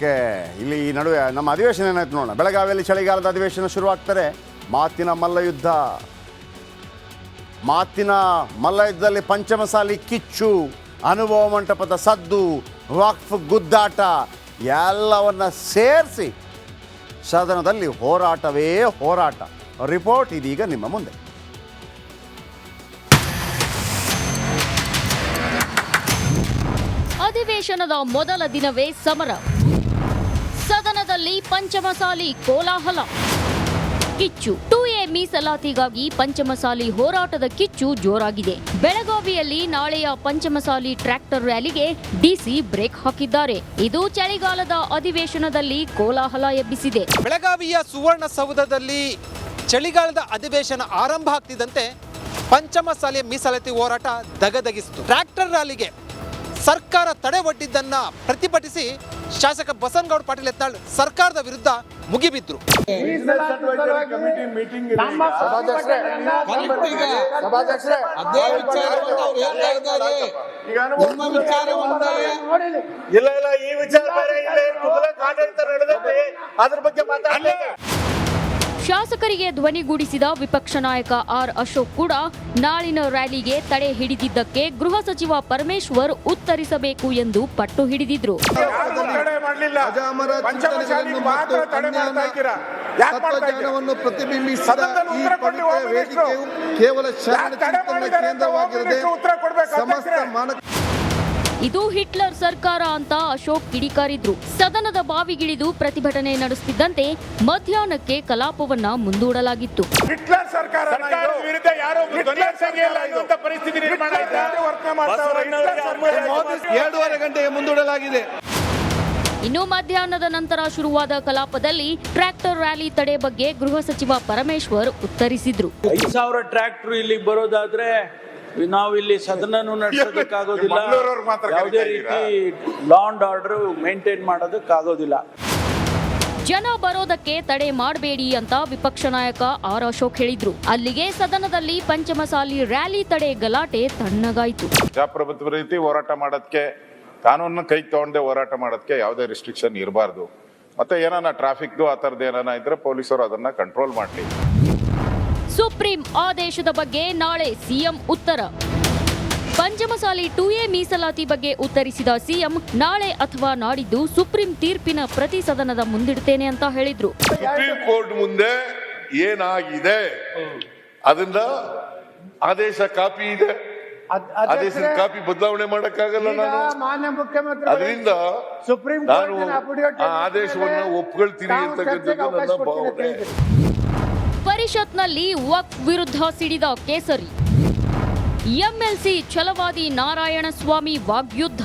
Okay, ಇಲ್ಲಿ ಈ ನಡುವೆ ನಮ್ಮ ಅಧಿವೇಶನ ಏನಾಯ್ತು ನೋಡೋಣ. ಬೆಳಗಾವಿಯಲ್ಲಿ ಚಳಿಗಾಲದ ಅಧಿವೇಶನ ಶುರುವಾಗ್ತಾರೆ. ಮಾತಿನ ಮಲ್ಲಯುದ್ಧದಲ್ಲಿ ಪಂಚಮಸಾಲಿ ಕಿಚ್ಚು, ಅನುಭವ ಮಂಟಪದ ಸದ್ದು, ವಕ್ಫ್ ಗುದ್ದಾಟ ಎಲ್ಲವನ್ನ ಸೇರಿಸಿ ಸದನದಲ್ಲಿ ಹೋರಾಟವೇ ಹೋರಾಟ. ರಿಪೋರ್ಟ್ ಇದೀಗ ನಿಮ್ಮ ಮುಂದೆ. ಅಧಿವೇಶನದ ಮೊದಲ ದಿನವೇ ಸಮರ. ಸದನದಲ್ಲಿ ಪಂಚಮಸಾಲಿ ಕೋಲಾಹಲ. ಕಿಚ್ಚು 2A ಮೀಸಲಾತಿಗಾಗಿ ಪಂಚಮಸಾಲಿ ಹೋರಾಟದ ಕಿಚ್ಚು ಜೋರಾಗಿದೆ. ಬೆಳಗಾವಿಯಲ್ಲಿ ನಾಳೆಯ ಪಂಚಮಸಾಲಿ ಟ್ರ್ಯಾಕ್ಟರ್ ರ್ಯಾಲಿಗೆ ಡಿಸಿ ಬ್ರೇಕ್ ಹಾಕಿದ್ದಾರೆ. ಇದು ಚಳಿಗಾಲದ ಅಧಿವೇಶನದಲ್ಲಿ ಕೋಲಾಹಲ ಎಬ್ಬಿಸಿದೆ. ಬೆಳಗಾವಿಯ ಸುವರ್ಣಸೌಧದಲ್ಲಿ ಚಳಿಗಾಲದ ಅಧಿವೇಶನ ಆರಂಭ ಆಗ್ತಿದ್ದಂತೆ ಪಂಚಮಸಾಲಿ ಮೀಸಲಾತಿ ಹೋರಾಟ ದಗದಗಿಸಿತು. ಟ್ರ್ಯಾಕ್ಟರ್ ರ್ಯಾಲಿಗೆ ಸರ್ಕಾರ ತಡೆ ಒಡ್ಡಿದ್ದನ್ನ ಪ್ರತಿಭಟಿಸಿ ಶಾಸಕ ಬಸನಗೌಡ ಪಾಟೀಲ್ ಯತ್ನಾಳ್ ಸರ್ಕಾರದ ವಿರುದ್ಧ ಮುಗಿಬಿದ್ರು. ಶಾಸಕರಿಗೆ ಧ್ವನಿಗೂಡಿಸಿದ ವಿಪಕ್ಷ ನಾಯಕ ಆರ್ ಅಶೋಕ್ ಕೂಡ ನಾಳಿನ ರ್ಯಾಲಿಗೆ ತಡೆ ಹಿಡಿದಿದ್ದಕ್ಕೆ ಗೃಹ ಸಚಿವ ಪರಮೇಶ್ವರ್ ಉತ್ತರಿಸಬೇಕು ಎಂದು ಪಟ್ಟು ಹಿಡಿದಿದ್ರು. ಇದು ಹಿಟ್ಲರ್ ಸರ್ಕಾರ ಅಂತ ಅಶೋಕ್ ಕಿಡಿಕಾರಿದ್ರು. ಸದನದ ಬಾವಿಗಿಳಿದು ಪ್ರತಿಭಟನೆ ನಡೆಸುತ್ತಿದ್ದಂತೆ ಮಧ್ಯಾಹ್ನಕ್ಕೆ ಕಲಾಪವನ್ನ ಮುಂದೂಡಲಾಗಿತ್ತು. ಹಿಟ್ಲರ್ ಸರ್ಕಾರ ವಿರುದ್ಧ ಯಾರೋ ಪರಿಸ್ಥಿತಿ ನಿರ್ಮಾಣ 2:30 ಗಂಟೆಗೆ ಮುಂದೂಡಲಾಗಿದೆ. ಇನ್ನು ಮಧ್ಯಾಹ್ನದ ನಂತರ ಶುರುವಾದ ಕಲಾಪದಲ್ಲಿ ಟ್ರ್ಯಾಕ್ಟರ್ ರ್ಯಾಲಿ ತಡೆ ಬಗ್ಗೆ ಗೃಹ ಸಚಿವ ಪರಮೇಶ್ವರ್ ಉತ್ತರಿಸಿದ್ರು. 5,000 ಟ್ರ್ಯಾಕ್ಟರ್ ಇಲ್ಲಿಗೆ ಬರೋದಾದ್ರೆ ನಾವು ಇಲ್ಲಿ ಸದನನೂ ನಡೆಸೋದಕ್ಕಾಗೋದಿಲ್ಲ, ಯಾವುದೇ ರೀತಿ ಲಾ ಅಂಡ್ ಆರ್ಡರ್ ಮೇಂಟೈನ್ ಮಾಡೋದಕ್ಕಾಗೋದಿಲ್ಲ. ಜನ ಬರೋದಕ್ಕೆ ತಡೆ ಮಾಡಬೇಡಿ ಅಂತ ವಿಪಕ್ಷ ನಾಯಕ ಆರ್ ಅಶೋಕ್ ಹೇಳಿದ್ರು. ಅಲ್ಲಿಗೆ ಸದನದಲ್ಲಿ ಪಂಚಮಸಾಲಿ ರ್ಯಾಲಿ ತಡೆ ಗಲಾಟೆ ತಣ್ಣಗಾಯಿತು. ಪ್ರಜಾಪ್ರಭುತ್ವ ರೀತಿ ಹೋರಾಟ ಮಾಡೋದಕ್ಕೆ, ಕಾನೂನನ್ನ ಕೈ ತಗೊಂಡೆ ಹೋರಾಟ ಮಾಡೋದಕ್ಕೆ ಯಾವುದೇ ರಿಸ್ಟ್ರಿಕ್ಷನ್ ಇರಬಾರ್ದು. ಮತ್ತೆ ಏನಾನ ಟ್ರಾಫಿಕ್ದು ಆ ಥರದ್ದು ಏನಾನ ಇದ್ರೆ ಪೊಲೀಸರು ಅದನ್ನ ಕಂಟ್ರೋಲ್ ಮಾಡಲಿ. ಸುಪ್ರೀಂ ಆದೇಶದ ಬಗ್ಗೆ ನಾಳೆ ಸಿಎಂ ಉತ್ತರ. ಪಂಚಮಸಾಲಿ 2A ಮೀಸಲಾತಿ ಬಗ್ಗೆ ಉತ್ತರಿಸಿದ ಸಿಎಂ ನಾಳೆ ಅಥವಾ ನಾಡಿದ್ದು ಸುಪ್ರೀಂ ತೀರ್ಪಿನ ಪ್ರತಿ ಸದನದ ಮುಂದಿಡ್ತೇನೆ ಅಂತ ಹೇಳಿದ್ರು. ಸುಪ್ರೀಂ ಕೋರ್ಟ್ ಮುಂದೆ ಏನಾಗಿದೆ ಅದನ್ನ ಆದೇಶ ಕಾಪಿ ಇದೆ, ಆದೇಶದ ಕಾಪಿ ಬದಲಾವಣೆ ಮಾಡಕ್ಕಾಗಲ್ಲ. ನಾನು ಅದರಿಂದ ನಾನು ಆ ಆದೇಶವನ್ನು ಒಪ್ಕೊಳ್ತೀನಿ ಅಂತಕ್ಕಂಥದ್ದು ನನ್ನ ಭಾವನೆ. ಪರಿಷತ್ನಲ್ಲಿ ವಕ್ಫ್ ವಿರುದ್ಧ ಸಿಡಿದ ಕೇಸರಿ. ಎಂಎಲ್ಸಿ ಛಲವಾದಿ ನಾರಾಯಣಸ್ವಾಮಿ ವಾಗ್ಯುದ್ಧ.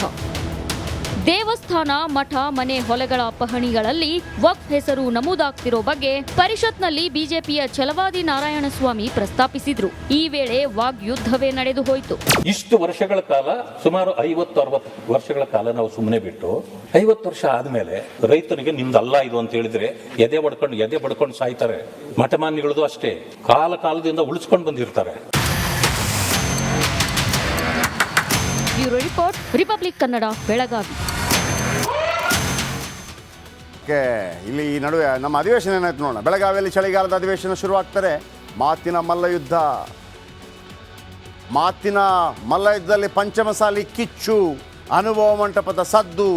ದೇವಸ್ಥಾನ, ಮಠ, ಮನೆ, ಹೊಲೆಗಳ ಪಹಣಿಗಳಲ್ಲಿ ವಕ್ಫ್ ಹೆಸರು ನಮೂದಾಗ್ತಿರೋ ಬಗ್ಗೆ ಪರಿಷತ್ನಲ್ಲಿ ಬಿಜೆಪಿಯ ಛಲವಾದಿ ನಾರಾಯಣಸ್ವಾಮಿ ಪ್ರಸ್ತಾಪಿಸಿದ್ರು. ಈ ವೇಳೆ ವಾಗ್ಯುದ್ಧವೇ ನಡೆದು ಹೋಯಿತು. ಇಷ್ಟು ವರ್ಷಗಳ ಕಾಲ, ಸುಮಾರು 50-60 ವರ್ಷಗಳ ಕಾಲ ನಾವು ಸುಮ್ಮನೆ ಬಿಟ್ಟು 50 ವರ್ಷ ಆದ್ಮೇಲೆ ರೈತನಿಗೆ ನಿಮ್ದಲ್ಲ ಇದು ಅಂತ ಹೇಳಿದ್ರೆ ಎದೆ ಬಡ್ಕೊಂಡು ಸಾಯ್ತಾರೆ. ಮಠಮಾನ್ಯಗಳದು ಅಷ್ಟೇ, ಕಾಲದಿಂದ ಉಳಿಸ್ಕೊಂಡು ಬಂದಿರ್ತಾರೆ. Bureau report, republic Kannada, Belagavi. Okay, ಇಲ್ಲಿ ಈ ನಡುವೆ ನಮ್ಮ ಅಧಿವೇಶನ ಏನಾಯ್ತು ನೋಡೋಣ. ಬೆಳಗಾವಿಯಲ್ಲಿ ಚಳಿಗಾಲದ ಅಧಿವೇಶನ ಶುರುವಾಗ್ತಾರೆ. ಮಾತಿನ ಮಲ್ಲಯುದ್ಧದಲ್ಲಿ ಪಂಚಮಸಾಲಿ ಕಿಚ್ಚು, ಅನುಭವ ಮಂಟಪದ ಸದ್ದು,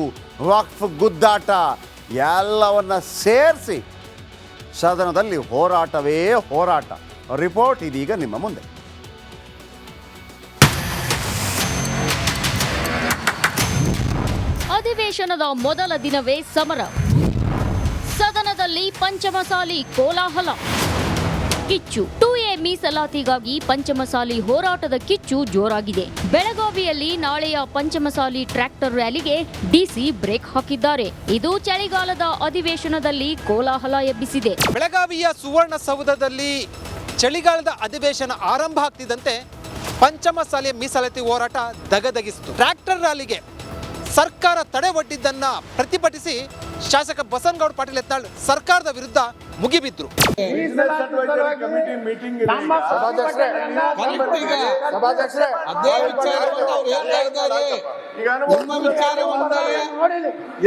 ವಕ್ಫ್ ಗುದ್ದಾಟ ಎಲ್ಲವನ್ನ ಸೇರಿಸಿ ಸದನದಲ್ಲಿ ಹೋರಾಟವೇ ಹೋರಾಟ. ರಿಪೋರ್ಟ್ ಇದೀಗ ನಿಮ್ಮ ಮುಂದೆ. ಅಧಿವೇಶನದ ಮೊದಲ ದಿನವೇ ಸಮರ. ಸದನದಲ್ಲಿ ಪಂಚಮಸಾಲಿ ಕೋಲಾಹಲ. ಕಿಚ್ಚು 2A ಮೀಸಲಾತಿಗಾಗಿ ಪಂಚಮಸಾಲಿ ಹೋರಾಟದ ಕಿಚ್ಚು ಜೋರಾಗಿದೆ. ಬೆಳಗಾವಿಯಲ್ಲಿ ನಾಳೆಯ ಪಂಚಮಸಾಲಿ ಟ್ರ್ಯಾಕ್ಟರ್ ರ್ಯಾಲಿಗೆ ಡಿಸಿ ಬ್ರೇಕ್ ಹಾಕಿದ್ದಾರೆ. ಇದು ಚಳಿಗಾಲದ ಅಧಿವೇಶನದಲ್ಲಿ ಕೋಲಾಹಲ ಎಬ್ಬಿಸಿದೆ. ಬೆಳಗಾವಿಯ ಸುವರ್ಣಸೌಧದಲ್ಲಿ ಚಳಿಗಾಲದ ಅಧಿವೇಶನ ಆರಂಭ ಆಗ್ತಿದ್ದಂತೆ ಪಂಚಮಸಾಲಿ ಮೀಸಲಾತಿ ಹೋರಾಟ ದಗದಗಿಸಿತು. ಟ್ರ್ಯಾಕ್ಟರ್ ರ್ಯಾಲಿಗೆ ಸರ್ಕಾರ ತಡೆ ಒಡ್ಡಿದ್ದನ್ನ ಪ್ರತಿಭಟಿಸಿ ಶಾಸಕ ಬಸನಗೌಡ ಪಾಟೀಲ್ ಯತ್ನಾಳ್ ಸರ್ಕಾರದ ವಿರುದ್ಧ ಮುಗಿಬಿದ್ರು.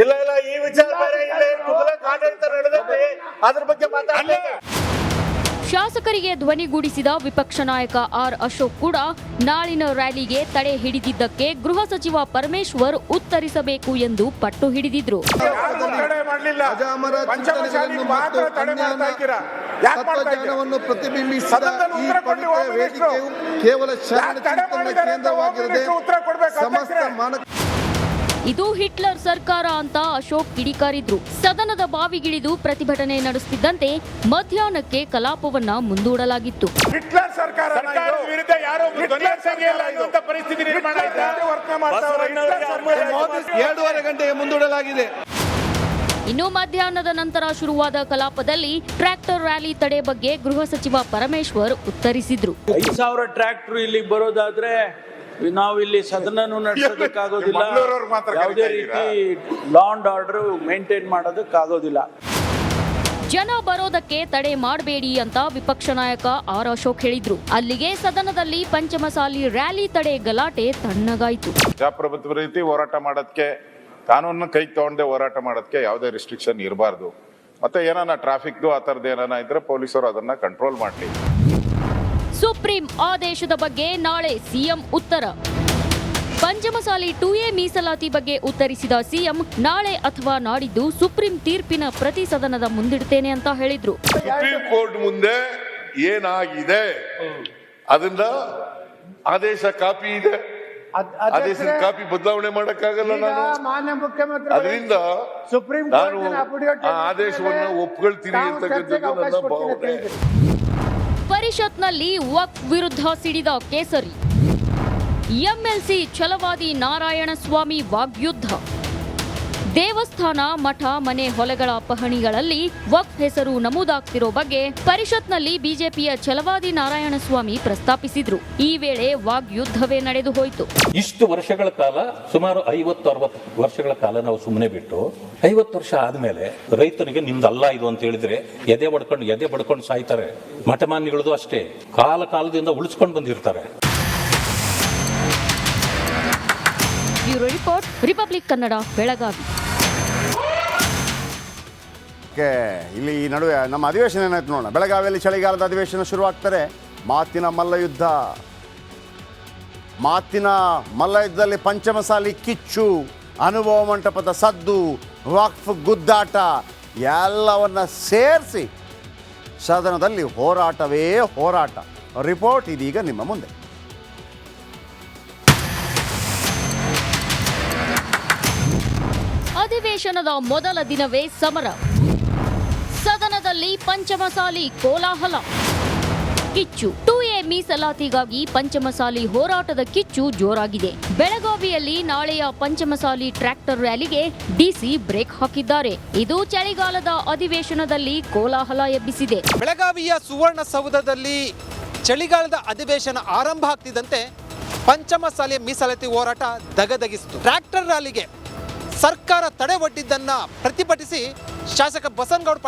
ಇಲ್ಲ ಈ ವಿಚಾರ ಬೇರೆ ಅದ್ರ ಬಗ್ಗೆ ಮಾತಾಡಲಿಲ್ಲ. ಶಾಸಕರಿಗೆ ಧ್ವನಿಗೂಡಿಸಿದ ವಿಪಕ್ಷ ನಾಯಕ ಆರ್ ಅಶೋಕ್ ಕೂಡ ನಾಳಿನ ರ್ಯಾಲಿಗೆ ತಡೆ ಹಿಡಿದಿದ್ದಕ್ಕೆ ಗೃಹ ಸಚಿವ ಪರಮೇಶ್ವರ್ ಉತ್ತರಿಸಬೇಕು ಎಂದು ಪಟ್ಟು ಹಿಡಿದಿದ್ರು. ತತ್ವಜ್ಞಾನವನ್ನು ಪ್ರತಿಬಿಂಬಿಸಿದ ಈ ಪವಿತ್ರ ವೇದಿಕೆಯು ಕೇವಲ ಶರಣ ಚಿಂತನೆಯ ಕೇಂದ್ರವಾಗಿರದೆ ಸಮಸ್ತ ಮಾನವ. ಇದು ಹಿಟ್ಲರ್ ಸರ್ಕಾರ ಅಂತ ಅಶೋಕ್ ಕಿಡಿಕಾರಿದ್ರು. ಸದನದ ಬಾವಿಗಿಳಿದು ಪ್ರತಿಭಟನೆ ನಡೆಸುತ್ತಿದ್ದಂತೆ ಮಧ್ಯಾಹ್ನಕ್ಕೆ ಕಲಾಪವನ್ನ ಮುಂದೂಡಲಾಗಿತ್ತು. ಹಿಟ್ಲರ್ ಸರ್ಕಾರದ ವಿರುದ್ಧ ಯಾರು ಪರಿಸ್ಥಿತಿ ನಿರ್ಮಾಣ 2:30 ಗಂಟೆಗೆ ಮುಂದೂಡಲಾಗಿದೆ. ಇನ್ನು ಮಧ್ಯಾಹ್ನದ ನಂತರ ಶುರುವಾದ ಕಲಾಪದಲ್ಲಿ ಟ್ರ್ಯಾಕ್ಟರ್ ರ್ಯಾಲಿ ತಡೆ ಬಗ್ಗೆ ಗೃಹ ಸಚಿವ ಪರಮೇಶ್ವರ್ ಉತ್ತರಿಸಿದ್ರು. 5,000 ಟ್ರ್ಯಾಕ್ಟರ್ ಇಲ್ಲಿಗೆ ಬರೋದಾದ್ರೆ ನಾವು ಇಲ್ಲಿ ಸದನನೂ ನಡೆಸೋದಕ್ಕಾಗೋದಿಲ್ಲ, ಯಾವುದೇ ರೀತಿ ಲಾ ಅಂಡ್ ಆರ್ಡರ್ ಮೇಂಟೈನ್ ಮಾಡೋದಕ್ಕಾಗೋದಿಲ್ಲ. ಜನ ಬರೋದಕ್ಕೆ ತಡೆ ಮಾಡಬೇಡಿ ಅಂತ ವಿಪಕ್ಷ ನಾಯಕ ಆರ್ ಅಶೋಕ್ ಹೇಳಿದ್ರು. ಅಲ್ಲಿಗೆ ಸದನದಲ್ಲಿ ಪಂಚಮಸಾಲಿ ರ್ಯಾಲಿ ತಡೆ ಗಲಾಟೆ ತಣ್ಣಗಾಯಿತು. ಪ್ರಜಾಪ್ರಭುತ್ವ ರೀತಿ ಹೋರಾಟ ಮಾಡೋದಕ್ಕೆ, ಕಾನೂನನ್ನ ಕೈ ತಗೊಂಡೆ ಹೋರಾಟ ಮಾಡೋದಕ್ಕೆ ಯಾವುದೇ ರಿಸ್ಟ್ರಿಕ್ಷನ್ ಇರಬಾರ್ದು. ಮತ್ತೆ ಏನಾನ ಟ್ರಾಫಿಕ್ದು ಆ ಥರದ್ದು ಏನಾನ ಇದ್ರೆ ಪೊಲೀಸರು ಅದನ್ನ ಕಂಟ್ರೋಲ್ ಮಾಡಲಿ. ಸುಪ್ರೀಂ ಆದೇಶದ ಬಗ್ಗೆ ನಾಳೆ ಸಿಎಂ ಉತ್ತರ. ಪಂಚಮಸಾಲಿ 2A ಮೀಸಲಾತಿ ಬಗ್ಗೆ ಉತ್ತರಿಸಿದ ಸಿಎಂ ನಾಳೆ ಅಥವಾ ನಾಡಿದ್ದು ಸುಪ್ರೀಂ ತೀರ್ಪಿನ ಪ್ರತಿ ಸದನದ ಮುಂದಿಡ್ತೇನೆ ಅಂತ ಹೇಳಿದ್ರು. ಸುಪ್ರೀಂ ಕೋರ್ಟ್ ಮುಂದೆ ಏನಾಗಿದೆ ಅದನ್ನ ಆದೇಶ ಕಾಪಿ ಇದೆ, ಆದೇಶದ ಕಾಪಿ ಬದಲಾವಣೆ ಮಾಡಕ್ಕಾಗಲ್ಲ ನಾನು. ಮಾನ್ಯ ಮುಖ್ಯಮಂತ್ರಿ ಅದರಿಂದ ನಾನು ಆ ಆದೇಶವನ್ನು ಒಪ್ಕೊಳ್ತೀನಿ ಅಂತಕ್ಕಂಥದ್ದು ನನ್ನ ಭಾವನೆ. ಪರಿಷತ್ನಲ್ಲಿ ವಕ್ಫ್ ವಿರುದ್ಧ ಸಿಡಿದ ಕೇಸರಿ. ಎಂಎಲ್ಸಿ ಛಲವಾದಿ ನಾರಾಯಣಸ್ವಾಮಿ ವಾಗ್ಯುದ್ಧ. ದೇವಸ್ಥಾನ, ಮಠ, ಮನೆ, ಹೊಲೆಗಳ ಪಹಣಿಗಳಲ್ಲಿ ವಕ್ಫ್ ಹೆಸರು ನಮೂದಾಗ್ತಿರೋ ಬಗ್ಗೆ ಪರಿಷತ್ನಲ್ಲಿ ಬಿಜೆಪಿಯ ಛಲವಾದಿ ನಾರಾಯಣಸ್ವಾಮಿ ಪ್ರಸ್ತಾಪಿಸಿದ್ರು. ಈ ವೇಳೆ ವಾಗ್ಯುದ್ಧವೇ ನಡೆದು ಹೋಯಿತು. ಇಷ್ಟು ವರ್ಷಗಳ ಕಾಲ, ಸುಮಾರು 50-60 ವರ್ಷಗಳ ಕಾಲ ನಾವು ಸುಮ್ಮನೆ ಬಿಟ್ಟು 50 ವರ್ಷ ಆದ್ಮೇಲೆ ರೈತನಿಗೆ ನಿಮ್ದಲ್ಲ ಇದು ಅಂತ ಹೇಳಿದ್ರೆ ಎದೆ ಬಡ್ಕೊಂಡು ಸಾಯ್ತಾರೆ. ಮಠಮಾನ್ಯಗಳದು ಅಷ್ಟೇ, ಕಾಲದಿಂದ ಉಳಿಸ್ಕೊಂಡು ಬಂದಿರ್ತಾರೆ. Bureau report, republic Kannada, Belagavi. ಇಲ್ಲಿ ಈ ನಡುವೆ ನಮ್ಮ ಅಧಿವೇಶನ ಏನಾಯ್ತು ನೋಡೋಣ. ಬೆಳಗಾವಿಯಲ್ಲಿ ಚಳಿಗಾಲದ ಅಧಿವೇಶನ ಶುರುವಾಗ್ತಾರೆ. ಮಾತಿನ ಮಲ್ಲಯುದ್ಧದಲ್ಲಿ ಪಂಚಮಸಾಲಿ ಕಿಚ್ಚು, ಅನುಭವ ಮಂಟಪದ ಸದ್ದು, ವಕ್ಫ್ ಗುದ್ದಾಟ ಎಲ್ಲವನ್ನ ಸೇರಿಸಿ ಸದನದಲ್ಲಿ ಹೋರಾಟವೇ ಹೋರಾಟ. ರಿಪೋರ್ಟ್ ಇದೀಗ ನಿಮ್ಮ ಮುಂದೆ. ಅಧಿವೇಶನದ ಮೊದಲ ದಿನವೇ ಸಮರ. ಸದನದಲ್ಲಿ ಪಂಚಮಸಾಲಿ ಕೋಲಾಹಲ. ಕಿಚ್ಚು. 2A ಮೀಸಲಾತಿಗಾಗಿ ಪಂಚಮಸಾಲಿ ಹೋರಾಟದ ಕಿಚ್ಚು ಜೋರಾಗಿದೆ. ಬೆಳಗಾವಿಯಲ್ಲಿ ನಾಳೆಯ ಪಂಚಮಸಾಲಿ ಟ್ರ್ಯಾಕ್ಟರ್ ರ್ಯಾಲಿಗೆ ಡಿಸಿ ಬ್ರೇಕ್ ಹಾಕಿದ್ದಾರೆ. ಇದು ಚಳಿಗಾಲದ ಅಧಿವೇಶನದಲ್ಲಿ ಕೋಲಾಹಲ ಎಬ್ಬಿಸಿದೆ. ಬೆಳಗಾವಿಯ ಸುವರ್ಣಸೌಧದಲ್ಲಿ ಚಳಿಗಾಲದ ಅಧಿವೇಶನ ಆರಂಭ ಆಗ್ತಿದ್ದಂತೆ ಪಂಚಮಸಾಲಿ ಮೀಸಲಾತಿ ಹೋರಾಟ ದಗದಗಿಸಿತು. ಟ್ರ್ಯಾಕ್ಟರ್ ರ್ಯಾಲಿಗೆ ಸರ್ಕಾರ ತಡೆ ಒಡ್ಡಿದ್ದನ್ನ ಪ್ರತಿಭಟಿಸಿ ಶಾಸಕ ಬಸನಗೌಡ